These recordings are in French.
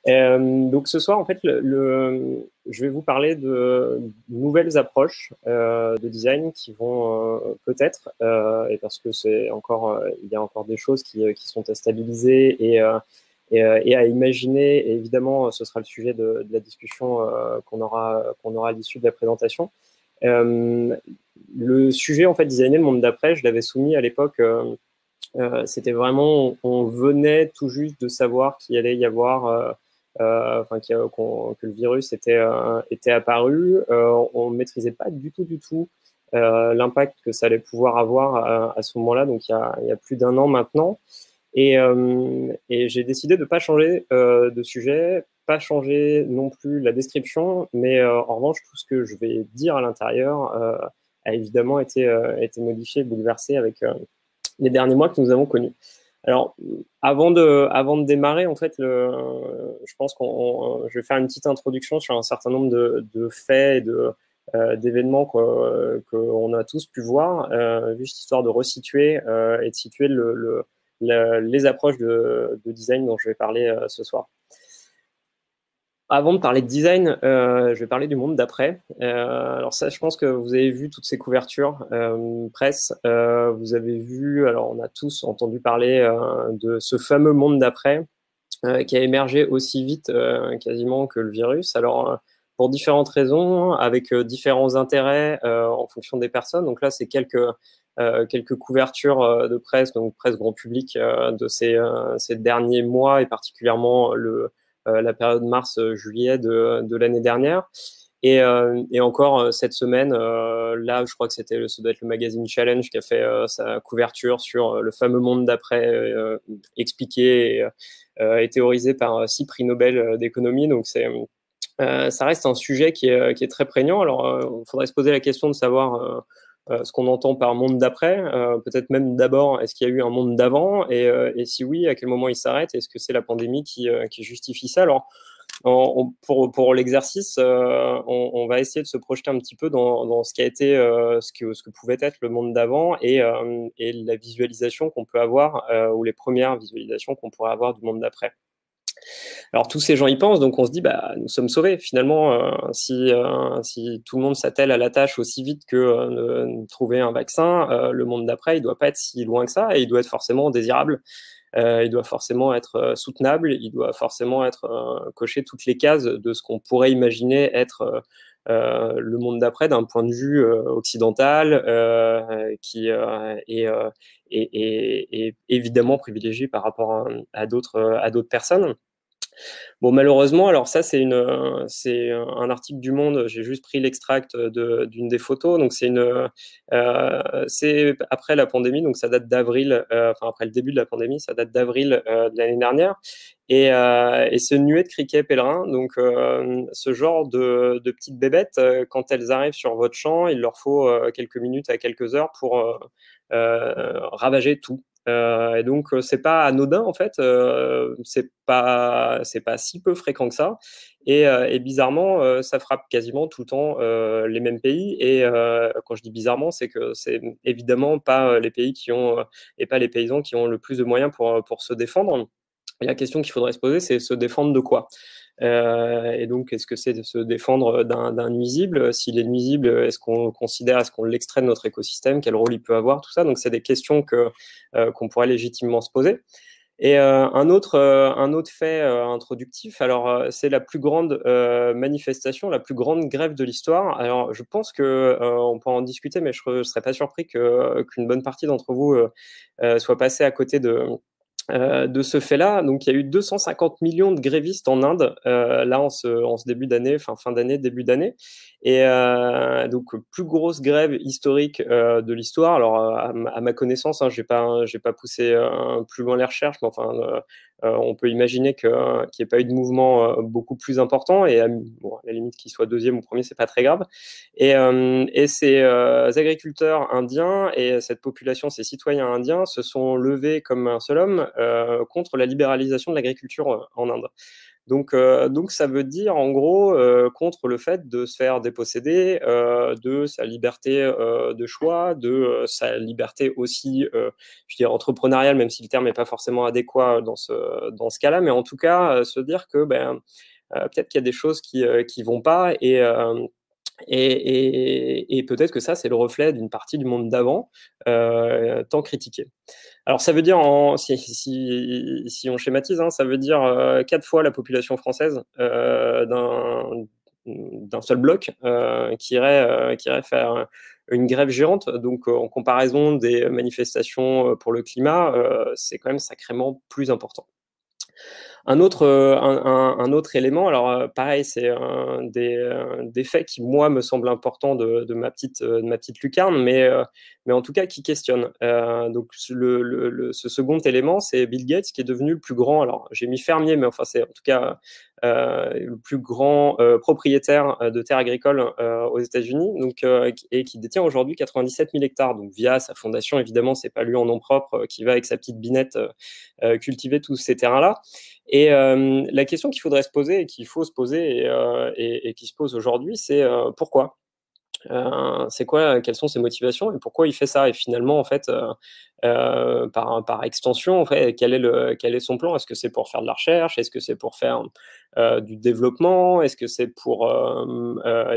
Donc ce soir, en fait, je vais vous parler de nouvelles approches de design qui vont peut-être, et parce que il y a encore des choses qui sont à stabiliser et à imaginer. Et évidemment, ce sera le sujet de la discussion qu'on aura à l'issue de la présentation. Euh, le sujet, en fait, designer le monde d'après, je l'avais soumis à l'époque. C'était vraiment, on venait tout juste de savoir qu'il allait y avoir, enfin, que le virus était apparu. On ne maîtrisait pas du tout l'impact que ça allait pouvoir avoir à ce moment-là, donc il y a plus d'un an maintenant. Et j'ai décidé de ne pas changer de sujet, pas changer non plus la description, mais en revanche, tout ce que je vais dire à l'intérieur a évidemment été modifié, bouleversé avec les derniers mois que nous avons connus. Alors, avant de démarrer, en fait, je pense je vais faire une petite introduction sur un certain nombre de faits et d'événements qu'on a tous pu voir, juste histoire de resituer et de situer les approches de design dont je vais parler ce soir. Avant de parler de design, je vais parler du monde d'après. Alors ça, je pense que vous avez vu toutes ces couvertures presse. Vous avez vu, alors on a tous entendu parler de ce fameux monde d'après qui a émergé aussi vite quasiment que le virus. Alors pour différentes raisons, avec différents intérêts en fonction des personnes. Donc là, c'est quelques couvertures de presse, donc presse grand public de ces derniers mois et particulièrement la période mars-juillet de l'année dernière. Et encore cette semaine, là, je crois que ça doit être le magazine Challenge qui a fait sa couverture sur le fameux monde d'après expliqué et théorisé par 6 prix Nobel d'économie. Donc ça reste un sujet qui est très prégnant. Alors, il faudrait se poser la question de savoir ce qu'on entend par monde d'après. Peut-être même d'abord, est-ce qu'il y a eu un monde d'avant et si oui, à quel moment il s'arrête? Est-ce que c'est la pandémie qui justifie ça? Alors, pour l'exercice, on va essayer de se projeter un petit peu dans ce qui a été, ce que pouvait être le monde d'avant et la visualisation qu'on peut avoir, ou les premières visualisations qu'on pourrait avoir du monde d'après. Alors tous ces gens y pensent, donc on se dit bah nous sommes sauvés finalement si tout le monde s'attelle à la tâche aussi vite que de trouver un vaccin, le monde d'après il doit pas être si loin que ça et il doit être forcément désirable, il doit forcément être soutenable, il doit forcément être cocher toutes les cases de ce qu'on pourrait imaginer être le monde d'après d'un point de vue occidental qui est évidemment privilégié par rapport à d'autres personnes. Bon, malheureusement, alors ça, c'est un article du Monde. J'ai juste pris l'extract d'une des photos. Donc, c'est après la pandémie, donc ça date d'avril, enfin après le début de la pandémie, ça date d'avril de l'année dernière. Et ce nuée de criquets pèlerins, donc ce genre de petites bébêtes, quand elles arrivent sur votre champ, il leur faut quelques minutes à quelques heures pour ravager tout. Et donc c'est pas anodin en fait, c'est pas si peu fréquent que ça. Et bizarrement, ça frappe quasiment tout le temps les mêmes pays. Et quand je dis bizarrement, c'est que c'est évidemment pas les pays qui ont et pas les paysans qui ont le plus de moyens pour se défendre. Et la question qu'il faudrait se poser, c'est se défendre de quoi? Et donc, est-ce que c'est de se défendre d'un nuisible? S'il est nuisible, est-ce qu'on l'extrait de notre écosystème? Quel rôle il peut avoir? Tout ça. Donc, c'est des questions qu'on pourrait légitimement se poser. Et un autre fait introductif, alors c'est la plus grande manifestation, la plus grande grève de l'histoire. Alors, je pense que on peut en discuter, mais je ne serais pas surpris qu'une bonne partie d'entre vous soit passée à côté de ce fait-là. Donc, il y a eu 250 millions de grévistes en Inde, là, en ce début d'année, fin d'année, début d'année. Et donc, plus grosse grève historique de l'histoire. Alors, à ma connaissance, hein, j'ai pas poussé plus loin les recherches, mais enfin, on peut imaginer qu'il n'y ait pas eu de mouvement beaucoup plus important. Et bon, à la limite, qu'il soit deuxième ou premier, c'est pas très grave. Et ces agriculteurs indiens et cette population, ces citoyens indiens, se sont levés comme un seul homme contre la libéralisation de l'agriculture en Inde. Donc ça veut dire en gros contre le fait de se faire déposséder de sa liberté de choix, de sa liberté aussi, je dirais entrepreneuriale, même si le terme n'est pas forcément adéquat dans ce cas-là, mais en tout cas se dire que peut-être qu'il y a des choses qui vont pas et peut-être que ça, c'est le reflet d'une partie du monde d'avant, tant critiqué. Alors, ça veut dire, si on schématise, hein, ça veut dire 4 fois la population française d'un seul bloc qui irait faire une grève géante. Donc, en comparaison des manifestations pour le climat, c'est quand même sacrément plus important. Un autre élément, alors pareil, c'est un des faits qui, moi, me semble important de ma petite lucarne, mais en tout cas qui questionne. Donc, ce second élément, c'est Bill Gates qui est devenu le plus grand, alors j'ai mis fermier, mais enfin, c'est en tout cas le plus grand propriétaire de terres agricoles aux États-Unis, et qui détient aujourd'hui 97 000 hectares. Donc, via sa fondation, évidemment, c'est pas lui en nom propre qui va avec sa petite binette cultiver tous ces terrains-là. Et la question qu'il faudrait se poser et qu'il faut se poser et qui se pose aujourd'hui, c'est pourquoi c'est quoi, quelles sont ses motivations et pourquoi il fait ça? Et finalement, en fait, par extension, en fait, quel est son plan? Est-ce que c'est pour faire de la recherche? Est-ce que c'est pour faire du développement? Est-ce que c'est pour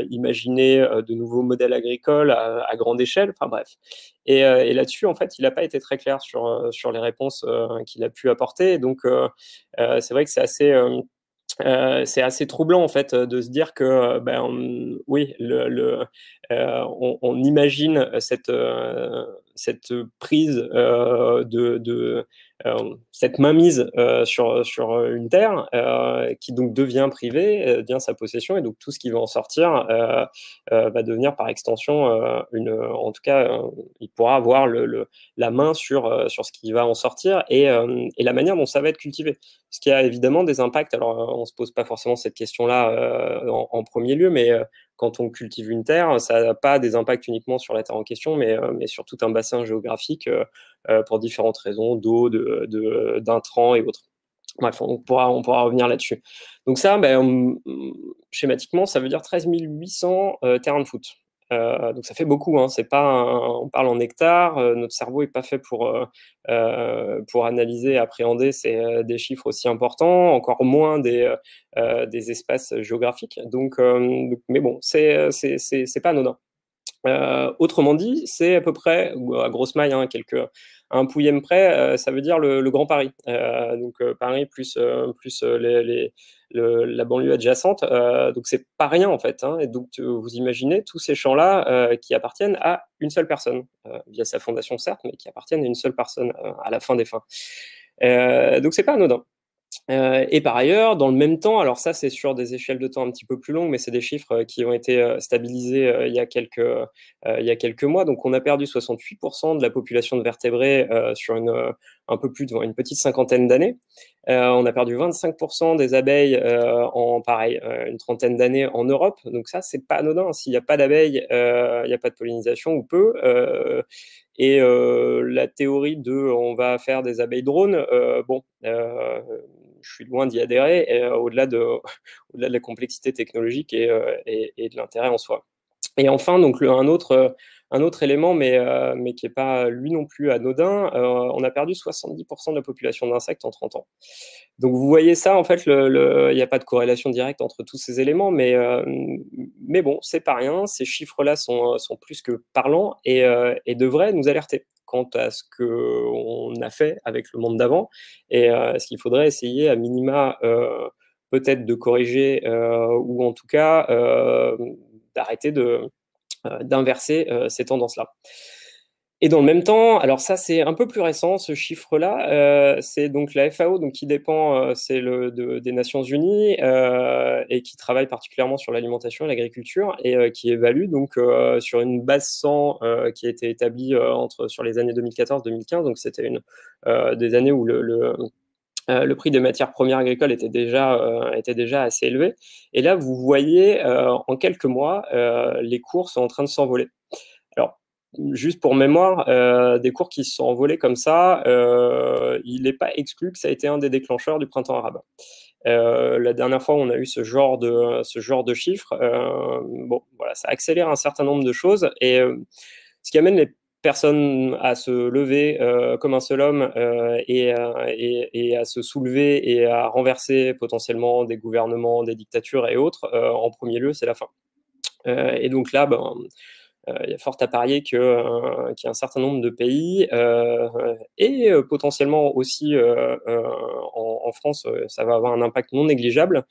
imaginer de nouveaux modèles agricoles à grande échelle? Enfin bref. Et là-dessus, en fait, il n'a pas été très clair sur les réponses qu'il a pu apporter. Donc, c'est vrai que c'est assez troublant en fait de se dire que oui, on imagine cette prise cette mainmise sur une terre qui donc devient privée, devient sa possession, et donc tout ce qui va en sortir va devenir par extension en tout cas, il pourra avoir la main sur ce qui va en sortir et la manière dont ça va être cultivé. Ce qui a évidemment des impacts. Alors, on ne se pose pas forcément cette question-là en premier lieu, mais quand on cultive une terre, ça n'a pas des impacts uniquement sur la terre en question, mais sur tout un bassin géographique pour différentes raisons, d'eau, d'intrants et autres. Bref, on pourra revenir là-dessus. Donc ça, schématiquement, ça veut dire 13 800 terrains de foot. Donc ça fait beaucoup, hein. C'est pas on parle en hectares, notre cerveau n'est pas fait pour analyser, appréhender des chiffres aussi importants, encore moins des espaces géographiques. Mais bon, c'est pas anodin. Autrement dit, c'est à peu près, ou à grosse maille, hein, un pouillème près, ça veut dire le Grand Paris. Donc Paris plus la banlieue adjacente. Donc c'est pas rien en fait, hein. Et donc vous imaginez tous ces champs-là qui appartiennent à une seule personne, via sa fondation certes, mais qui appartiennent à une seule personne à la fin des fins. Donc c'est pas anodin. Et par ailleurs, dans le même temps, alors ça c'est sur des échelles de temps un petit peu plus longues, mais c'est des chiffres qui ont été stabilisés il y a quelques mois. Donc on a perdu 68% de la population de vertébrés sur un peu plus une petite cinquantaine d'années. On a perdu 25% des abeilles en pareil une trentaine d'années en Europe. Donc ça c'est pas anodin. S'il n'y a pas d'abeilles, il n'y a pas de pollinisation ou peu. Et la théorie de on va faire des abeilles drones, je suis loin d'y adhérer, au-delà de la complexité technologique et de l'intérêt en soi. Et enfin, donc un autre élément, mais qui n'est pas lui non plus anodin, on a perdu 70% de la population d'insectes en 30 ans. Donc vous voyez ça, en fait, il n'y a pas de corrélation directe entre tous ces éléments, mais bon, c'est pas rien. Ces chiffres-là sont plus que parlants et devraient nous alerter quant à ce qu'on a fait avec le monde d'avant et ce qu'il faudrait essayer à minima peut-être de corriger ou en tout cas d'arrêter d'inverser ces tendances-là. Et dans le même temps, alors ça c'est un peu plus récent ce chiffre-là, c'est donc la FAO donc qui dépend des Nations Unies et qui travaille particulièrement sur l'alimentation et l'agriculture et qui évalue donc sur une base 100 qui a été établie sur les années 2014-2015, donc c'était des années où le prix des matières premières agricoles était déjà assez élevé. Et là, vous voyez, en quelques mois, les cours sont en train de s'envoler. Alors, juste pour mémoire, des cours qui se sont envolés comme ça, il n'est pas exclu que ça a été un des déclencheurs du printemps arabe. La dernière fois, on a eu ce genre de chiffres. Bon, voilà, ça accélère un certain nombre de choses et ce qui amène les personnes à se lever comme un seul homme et à se soulever et à renverser potentiellement des gouvernements, des dictatures et autres, en premier lieu, c'est la faim. Et donc là, ben, il y a fort à parier qu'il y a un certain nombre de pays et potentiellement aussi en France, ça va avoir un impact non négligeable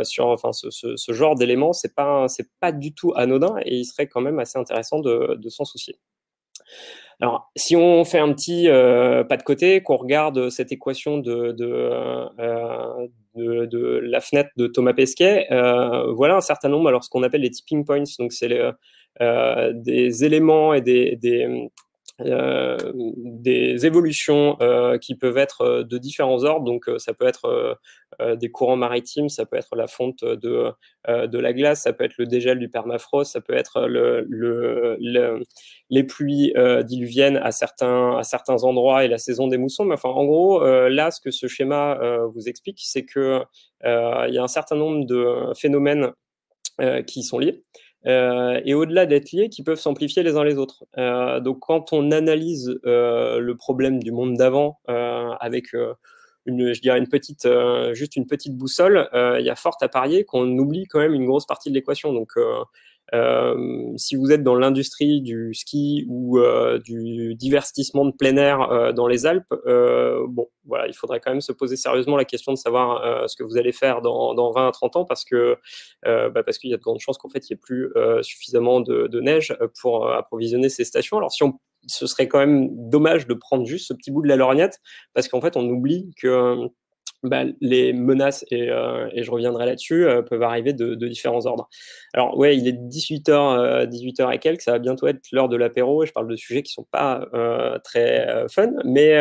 sur enfin, ce genre d'éléments. C'est pas du tout anodin et il serait quand même assez intéressant de s'en soucier. Alors, si on fait un petit pas de côté, qu'on regarde cette équation de la fenêtre de Thomas Pesquet, voilà un certain nombre, alors ce qu'on appelle les tipping points, donc c'est des éléments et des évolutions qui peuvent être de différents ordres. Donc, ça peut être des courants maritimes, ça peut être la fonte de la glace, ça peut être le dégel du permafrost, ça peut être les pluies diluviennes à certains endroits et la saison des moussons. Mais enfin, en gros, là, ce que ce schéma vous explique, c'est que il y a un certain nombre de phénomènes qui sont liés. Et au-delà d'être liés, qui peuvent s'amplifier les uns les autres. Donc, quand on analyse le problème du monde d'avant avec je dirais juste une petite boussole, il y a fort à parier qu'on oublie quand même une grosse partie de l'équation. Donc, si vous êtes dans l'industrie du ski ou du divertissement de plein air dans les Alpes, bon, voilà, il faudrait quand même se poser sérieusement la question de savoir ce que vous allez faire dans 20 à 30 ans parce parce qu'il y a de grandes chances qu'en fait, il n'y ait plus suffisamment de neige pour approvisionner ces stations. Alors, ce serait quand même dommage de prendre juste ce petit bout de la lorgnette parce qu'en fait, on oublie que les menaces, et je reviendrai là-dessus, peuvent arriver de différents ordres. Alors, ouais, il est 18h, 18h et quelques, ça va bientôt être l'heure de l'apéro, et je parle de sujets qui sont pas très fun, mais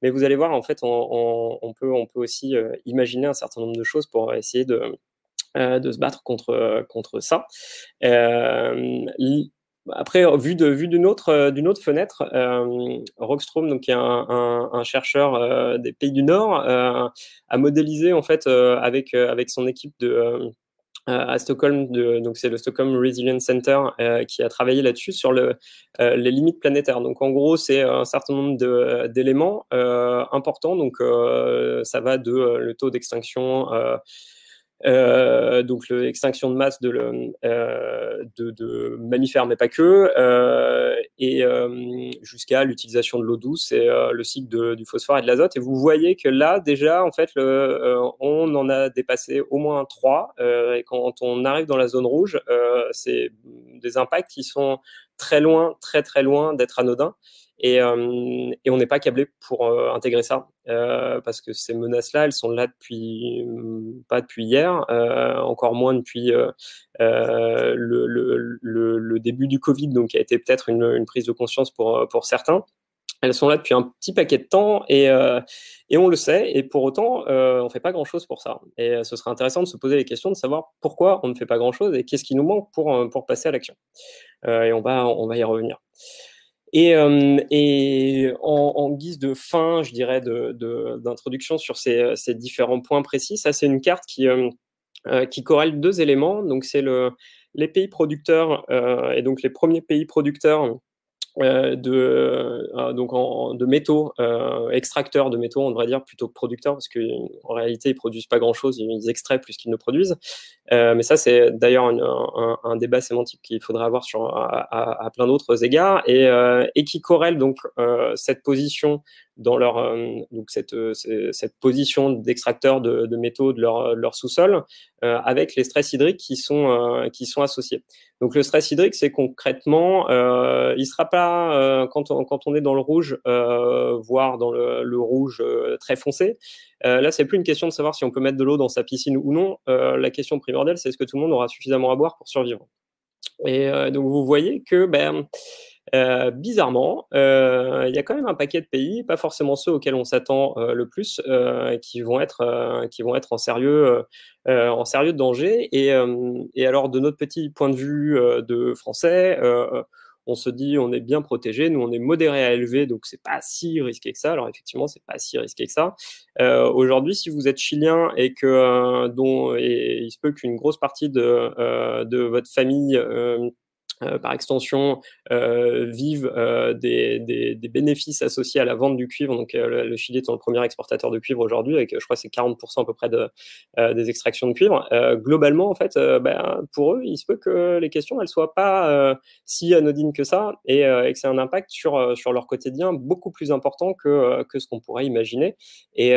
vous allez voir, en fait, on peut aussi imaginer un certain nombre de choses pour essayer de se battre contre ça. Après, vu d'une autre fenêtre, Rockstrom, donc qui est un chercheur des pays du Nord, a modélisé en fait avec son équipe à Stockholm, donc c'est le Stockholm Resilience Center qui a travaillé là-dessus sur les limites planétaires. Donc en gros, c'est un certain nombre d'éléments importants. Donc ça va le taux d'extinction. Donc l'extinction de masse de mammifères, mais pas que, et jusqu'à l'utilisation de l'eau douce et le cycle du phosphore et de l'azote. Et vous voyez que là, déjà, en fait, on en a dépassé au moins 3. Et quand on arrive dans la zone rouge, c'est des impacts qui sont très loin, très très loin d'être anodins. Et on n'est pas câblé pour intégrer ça parce que ces menaces-là, elles sont là pas depuis hier, encore moins depuis le début du Covid, donc qui a été peut-être une prise de conscience pour certains. Elles sont là depuis un petit paquet de temps et on le sait, et pour autant, on ne fait pas grand-chose pour ça. Et ce serait intéressant de se poser les questions, de savoir pourquoi on ne fait pas grand-chose et qu'est-ce qui nous manque pour passer à l'action. Et on va y revenir. Et en guise de fin, je dirais, d'introduction sur ces différents points précis, ça c'est une carte qui corrèle deux éléments. Donc c'est les pays producteurs et donc les premiers pays producteurs de métaux, extracteurs de métaux, on devrait dire, plutôt que producteurs, parce qu'en réalité, ils produisent pas grand-chose, ils extraient plus qu'ils ne produisent. Mais ça, c'est d'ailleurs un débat sémantique qu'il faudra avoir à plein d'autres égards, et qui corrèle donc cette position dans donc cette position d'extracteur de métaux de leur sous-sol avec les stress hydriques qui sont associés. Donc le stress hydrique, c'est concrètement, il sera pas quand on est dans le rouge, voire dans le rouge très foncé. Là, c'est plus une question de savoir si on peut mettre de l'eau dans sa piscine ou non. La question primordiale, c'est est-ce que tout le monde aura suffisamment à boire pour survivre. Et donc vous voyez que bizarrement, il y a quand même un paquet de pays, pas forcément ceux auxquels on s'attend le plus, qui vont être en sérieux danger. Et alors, de notre petit point de vue de Français, on se dit on est bien protégé, nous on est modéré à élevé, donc c'est pas si risqué que ça. Alors effectivement, c'est pas si risqué que ça. Aujourd'hui, si vous êtes chilien et et il se peut qu'une grosse partie de votre famille par extension, vivent des bénéfices associés à la vente du cuivre. Donc, le Chili est le premier exportateur de cuivre aujourd'hui, avec, je crois, c'est 40% à peu près des extractions de cuivre. Globalement, en fait, pour eux, il se peut que les questions, elles soient pas si anodines que ça, et que c'est un impact sur leur quotidien beaucoup plus important que ce qu'on pourrait imaginer, et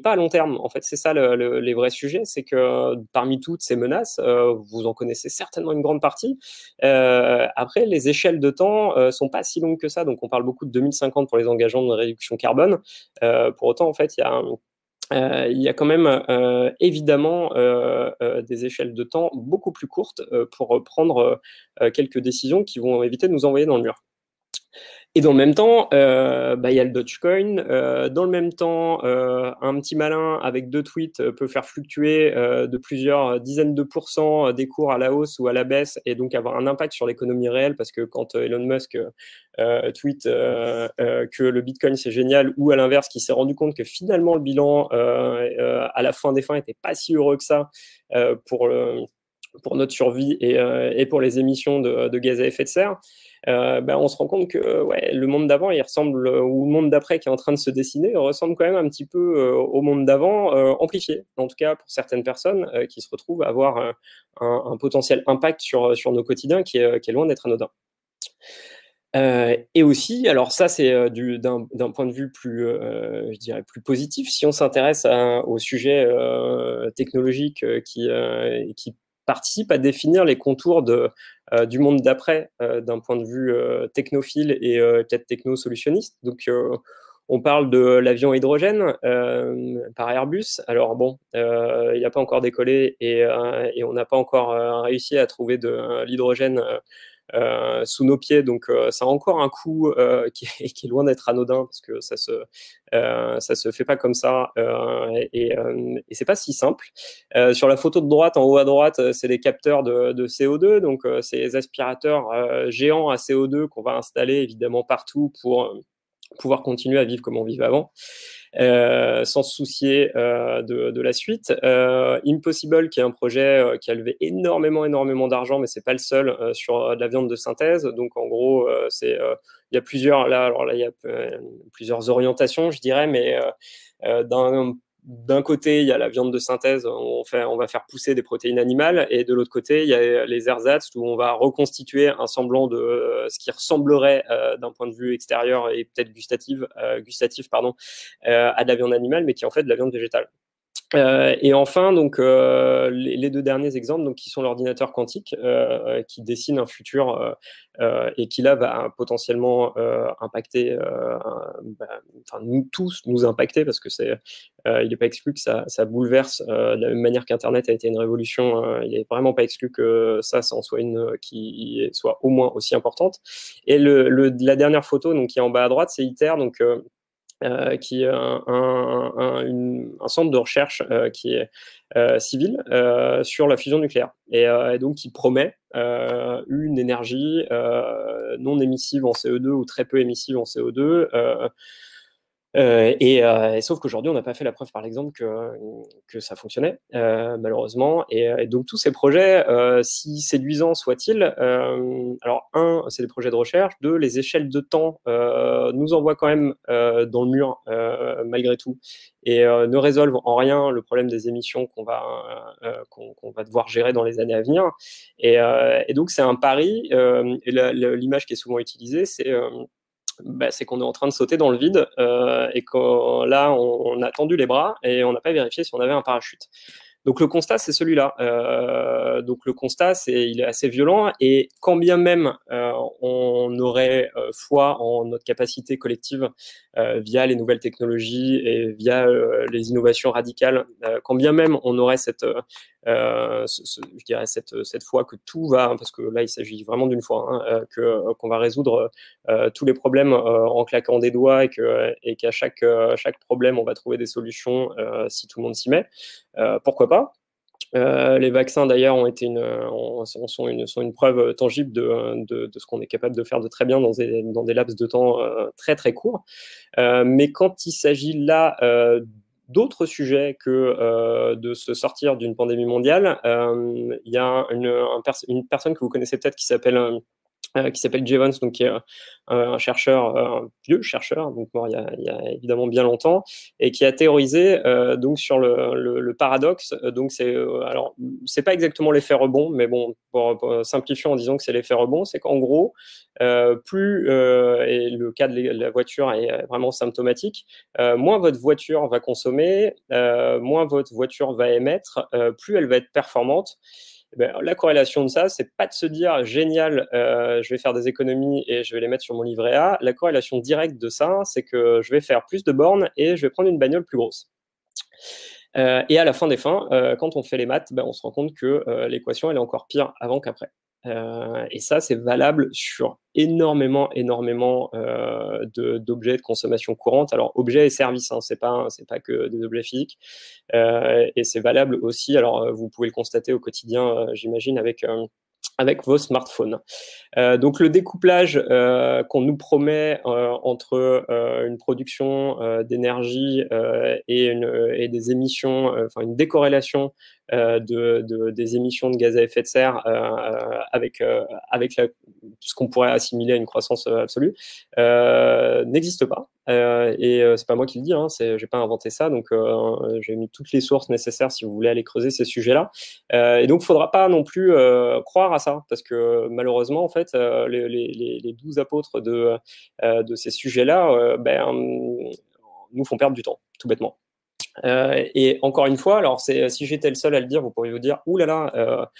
pas à long terme. En fait, c'est ça les vrais sujets, c'est que parmi toutes ces menaces, vous en connaissez certainement une grande partie. Après, les échelles de temps sont pas si longues que ça. Donc, on parle beaucoup de 2050 pour les engagements de réduction carbone. Pour autant, en fait, il y a quand même évidemment des échelles de temps beaucoup plus courtes pour prendre quelques décisions qui vont éviter de nous envoyer dans le mur. Et dans le même temps, il y a le Dogecoin. Dans le même temps, un petit malin avec 2 tweets peut faire fluctuer de plusieurs dizaines de pourcents des cours à la hausse ou à la baisse, et donc avoir un impact sur l'économie réelle, parce que quand Elon Musk tweet que le Bitcoin c'est génial, ou à l'inverse, qu'il s'est rendu compte que finalement le bilan à la fin des fins était pas si heureux que ça pour notre survie et pour les émissions de gaz à effet de serre, on se rend compte que le monde d'avant, il ressemble, ou le monde d'après qui est en train de se dessiner, ressemble quand même un petit peu au monde d'avant, amplifié, en tout cas pour certaines personnes qui se retrouvent à avoir un potentiel impact sur nos quotidiens qui est loin d'être anodin. Et aussi, alors ça c'est d'un point de vue plus, je dirais plus positif, si on s'intéresse au sujet technologique qui participe à définir les contours du monde d'après d'un point de vue technophile et peut-être techno-solutionniste. Donc, on parle de l'avion hydrogène par Airbus. Alors bon, il n'a pas encore décollé et on n'a pas encore réussi à trouver de l'hydrogène sous nos pieds, donc ça a encore un coût qui est loin d'être anodin, parce que ça se fait pas comme ça, et c'est pas si simple. Sur la photo de droite, en haut à droite, c'est des capteurs de CO2, donc c'est les aspirateurs géants à CO2 qu'on va installer évidemment partout pour pouvoir continuer à vivre comme on vivait avant. Sans se soucier de la suite. Impossible, qui est un projet qui a levé énormément d'argent, mais c'est pas le seul sur de la viande de synthèse. Donc en gros, il y a plusieurs il y a plusieurs orientations, je dirais, mais d'un côté, il y a la viande de synthèse, on va faire pousser des protéines animales, et de l'autre côté, il y a les ersatz, où on va reconstituer un semblant de ce qui ressemblerait d'un point de vue extérieur et peut-être gustatif, à de la viande animale, mais qui est en fait de la viande végétale. Et enfin, donc, les 2 derniers exemples, donc, qui sont l'ordinateur quantique, qui dessine un futur et qui là va potentiellement impacter, nous tous nous impacter, parce que il n'est pas exclu que ça bouleverse de la même manière qu'Internet a été une révolution. Il n'est vraiment pas exclu que ça en soit une qui soit au moins aussi importante. Et la dernière photo, donc, qui est en bas à droite, c'est ITER, donc qui est un centre de recherche qui est civil sur la fusion nucléaire, et donc qui promet une énergie non émissive en CO2 ou très peu émissive en CO2. Et sauf qu'aujourd'hui, on n'a pas fait la preuve par l'exemple que ça fonctionnait, malheureusement. Et donc, tous ces projets, si séduisants soient-ils, alors, c'est des projets de recherche. 2, les échelles de temps nous envoient quand même dans le mur, malgré tout, et ne résolvent en rien le problème des émissions qu'on va devoir gérer dans les années à venir. Et donc, c'est un pari. Et l'image qui est souvent utilisée, c'est qu'on est en train de sauter dans le vide, et que là, on a tendu les bras et on n'a pas vérifié si on avait un parachute. Donc le constat, c'est celui-là. Donc le constat, il est assez violent, et quand bien même on aurait foi en notre capacité collective via les nouvelles technologies et via les innovations radicales, quand bien même on aurait je dirais cette foi que tout va, parce que là il s'agit vraiment d'une foi, qu'on va résoudre tous les problèmes en claquant des doigts, et qu'à chaque problème on va trouver des solutions si tout le monde s'y met. Pourquoi pas? Les vaccins, d'ailleurs, sont une preuve tangible de ce qu'on est capable de faire de très bien dans des laps de temps très, très courts. Mais quand il s'agit là d'autres sujets que de se sortir d'une pandémie mondiale, il y a une personne que vous connaissez peut-être qui s'appelle Jay Vance, donc qui est un chercheur, un vieux chercheur, donc mort il y a évidemment bien longtemps, et qui a théorisé donc sur le paradoxe. Donc alors c'est pas exactement l'effet rebond, mais bon, pour simplifier en disant que c'est l'effet rebond, c'est qu'en gros, plus et le cas de la voiture est vraiment symptomatique, moins votre voiture va consommer, moins votre voiture va émettre, plus elle va être performante. Ben, la corrélation de ça, c'est pas de se dire génial, je vais faire des économies et je vais les mettre sur mon livret A. La corrélation directe de ça, c'est que je vais faire plus de bornes et je vais prendre une bagnole plus grosse. Et à la fin des fins, quand on fait les maths, ben, on se rend compte que l'équation, elle est encore pire avant qu'après. Et ça, c'est valable sur énormément d'objets de consommation courante. Alors, objets et services, hein, c'est pas que des objets physiques. Et c'est valable aussi, alors vous pouvez le constater au quotidien, j'imagine, avec vos smartphones. Donc le découplage qu'on nous promet entre une production d'énergie et des émissions, enfin une décorrélation des émissions de gaz à effet de serre avec ce qu'on pourrait assimiler à une croissance absolue, n'existe pas. Et c'est pas moi qui le dis, hein, j'ai pas inventé ça, donc j'ai mis toutes les sources nécessaires si vous voulez aller creuser ces sujets-là. Et donc, il faudra pas non plus croire à ça, parce que malheureusement, en fait, les 12 apôtres de ces sujets-là, nous font perdre du temps, tout bêtement. Et encore une fois, alors si j'étais le seul à le dire, vous pourriez vous dire, ouh là là,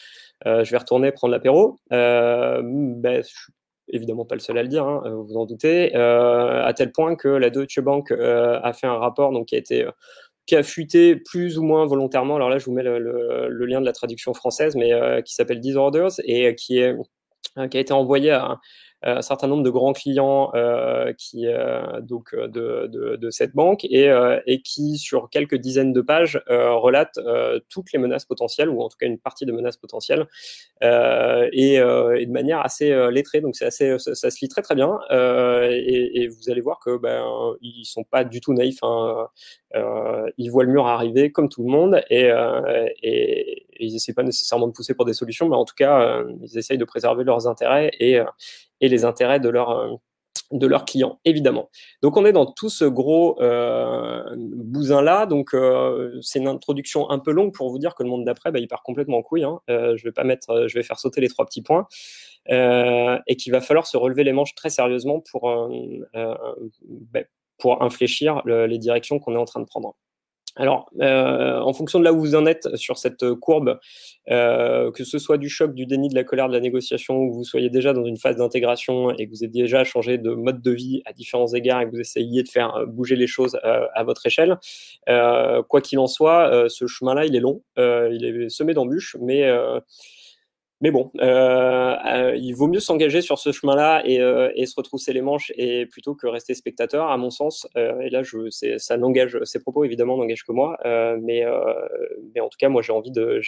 je vais retourner prendre l'apéro. Je suis évidemment pas le seul à le dire, hein, vous vous en doutez, à tel point que la Deutsche Bank a fait un rapport donc, qui a fuité plus ou moins volontairement. Alors là, je vous mets le lien de la traduction française, mais qui s'appelle Disorders et qui a été envoyé à un certain nombre de grands clients de cette banque et qui, sur quelques dizaines de pages, relate toutes les menaces potentielles, ou en tout cas une partie des menaces potentielles, et de manière assez lettrée. Donc ça se lit très très bien, et vous allez voir que ils sont pas du tout naïfs, hein. Ils voient le mur arriver comme tout le monde, et ils essaient pas nécessairement de pousser pour des solutions, mais en tout cas ils essayent de préserver leurs intérêts et les intérêts de leurs clients, évidemment. Donc, on est dans tout ce gros bousin-là. Donc, c'est une introduction un peu longue pour vous dire que le monde d'après, il part complètement en couille, hein. Je vais faire sauter les 3 petits points. Et qu'il va falloir se relever les manches très sérieusement pour infléchir les directions qu'on est en train de prendre. Alors, en fonction de là où vous en êtes sur cette courbe, que ce soit du choc, du déni, de la colère, de la négociation, ou que vous soyez déjà dans une phase d'intégration et que vous ayez déjà changé de mode de vie à différents égards et que vous essayiez de faire bouger les choses à votre échelle, quoi qu'il en soit, ce chemin-là, il est long, il est semé d'embûches, mais bon, il vaut mieux s'engager sur ce chemin-là et se retrousser les manches plutôt que rester spectateur, à mon sens. Et là, ces propos évidemment n'engagent que moi, mais en tout cas, moi, j'ai envie de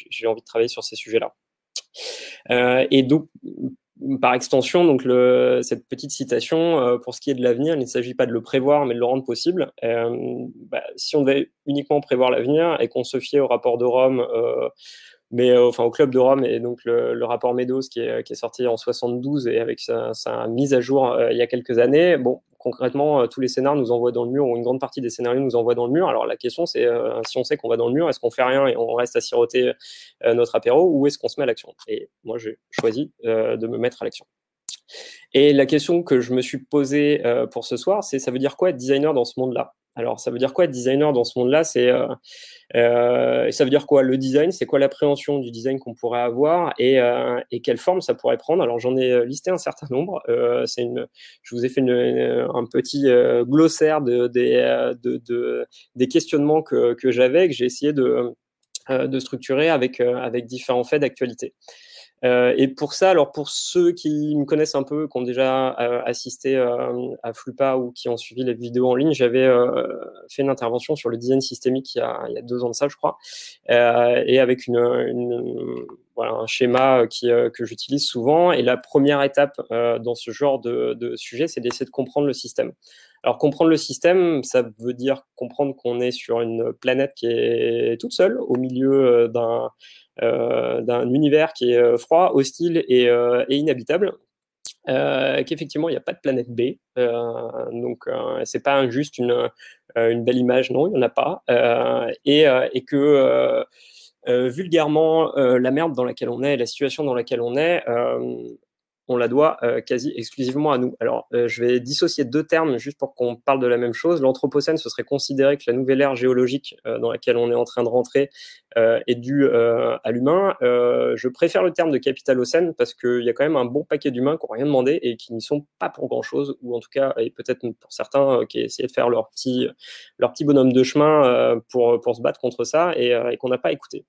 travailler sur ces sujets-là. Et donc, par extension, donc cette petite citation, pour ce qui est de l'avenir, il ne s'agit pas de le prévoir, mais de le rendre possible. Si on devait uniquement prévoir l'avenir et qu'on se fiait au rapport de Rome, mais au Club de Rome, et donc le rapport Meadows qui est sorti en 72 et avec sa mise à jour il y a quelques années, bon, concrètement, tous les scénarios nous envoient dans le mur, ou une grande partie des scénarios nous envoient dans le mur. Alors la question, c'est si on sait qu'on va dans le mur, est-ce qu'on fait rien et on reste à siroter notre apéro, ou est-ce qu'on se met à l'action? Et moi, j'ai choisi de me mettre à l'action. Et la question que je me suis posée pour ce soir, c'est: ça veut dire quoi être designer dans ce monde-là? Alors, ça veut dire quoi être designer dans ce monde-là? Ça veut dire quoi le design? C'est quoi l'appréhension du design qu'on pourrait avoir, et quelle forme ça pourrait prendre? Alors, j'en ai listé un certain nombre. Je vous ai fait un petit glossaire des questionnements que j'avais, que j'ai essayé de structurer avec différents faits d'actualité. Et pour ça, alors pour ceux qui me connaissent un peu, qui ont déjà assisté à Flupa ou qui ont suivi les vidéos en ligne, j'avais fait une intervention sur le design systémique il y a 2 ans de ça, je crois, et avec voilà, un schéma que j'utilise souvent. Et la première étape dans ce genre de sujet, c'est d'essayer de comprendre le système. Alors, comprendre le système, ça veut dire comprendre qu'on est sur une planète qui est toute seule, au milieu d'un univers qui est froid, hostile et inhabitable. Qu'effectivement, il n'y a pas de planète B. Donc, c'est pas juste une belle image, non, il n'y en a pas. Et que vulgairement, la merde dans laquelle on est, la situation dans laquelle on la doit quasi exclusivement à nous. Alors, je vais dissocier 2 termes juste pour qu'on parle de la même chose. L'Anthropocène, ce serait considéré que la nouvelle ère géologique dans laquelle on est en train de rentrer est due à l'humain. Je préfère le terme de Capitalocène parce qu'il y a quand même un bon paquet d'humains qui n'ont rien demandé et qui n'y sont pas pour grand-chose, ou en tout cas, et peut-être pour certains, qui essayaient de faire leur petit bonhomme de chemin pour se battre contre ça et qu'on n'a pas écouté.